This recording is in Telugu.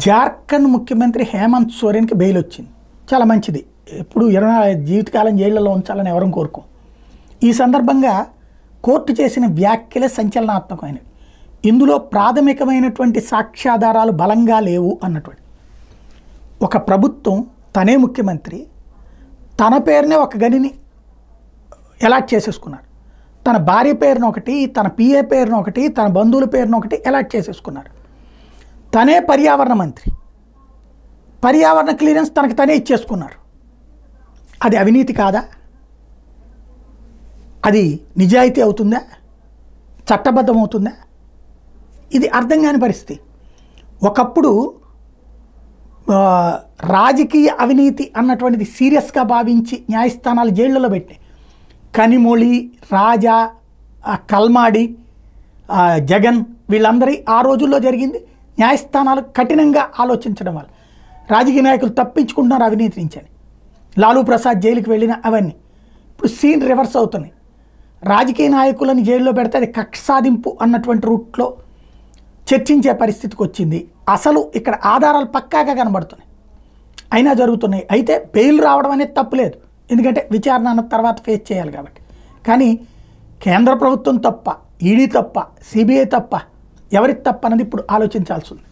జార్ఖండ్ ముఖ్యమంత్రి హేమంత్ సోరెన్కి బెయిల్ వచ్చింది. చాలా మంచిది. ఎప్పుడు 24 జీవితకాలం జైళ్లలో ఉంచాలని ఎవరం కోరుకోం. ఈ సందర్భంగా కోర్టు చేసిన వ్యాఖ్యలే సంచలనాత్మకమైనవి. ఇందులో ప్రాథమికమైనటువంటి సాక్ష్యాధారాలు బలంగా లేవు అన్నటువంటి. ఒక ప్రభుత్వం తనే ముఖ్యమంత్రి తన పేరునే ఒక గనిని అలాట్ చేసేసుకున్నారు. తన భార్య పేరును ఒకటి, తన పిఏ పేరును ఒకటి, తన బంధువుల పేరును ఒకటి అలాట్ చేసేసుకున్నారు. తనే పర్యావరణ మంత్రి, పర్యావరణ క్లియరెన్స్ తనకు తనే ఇచ్చేసుకున్నారు. అది అవినీతి కాదా? అది నిజాయితీ అవుతుందా? చట్టబద్ధం అవుతుందా? ఇది అర్థం కాని పరిస్థితి. ఒకప్పుడు రాజకీయ అవినీతి అన్నటువంటిది సీరియస్గా భావించి న్యాయస్థానాలు జైళ్లలో పెట్టినాయి. కనిమొళి, రాజా, కల్మాడి, జగన్ వీళ్ళందరి ఆ రోజుల్లో జరిగింది. న్యాయస్థానాలు కఠినంగా ఆలోచించడం వల్ల రాజకీయ నాయకులు తప్పించుకుంటున్నారు అవినీతి నుంచి అని. లాలూ ప్రసాద్ జైలుకి వెళ్ళిన అవన్నీ ఇప్పుడు సీన్ రివర్స్ అవుతున్నాయి. రాజకీయ నాయకులను జైల్లో పెడితే అది కక్ష సాధింపు అన్నటువంటి రూట్లో చర్చించే పరిస్థితికి వచ్చింది. అసలు ఇక్కడ ఆధారాలు పక్కాగా కనబడుతున్నాయి, అయినా జరుగుతున్నాయి. అయితే బెయిల్ రావడం అనేది తప్పులేదు, ఎందుకంటే విచారణ అన్న తర్వాత ఫేస్ చేయాలి కాబట్టి. కానీ కేంద్ర ప్రభుత్వం తప్ప, ఈడీ తప్ప, సిబిఐ తప్ప, ఎవరికి తప్ప అన్నది ఇప్పుడు ఆలోచించాల్సి ఉంది.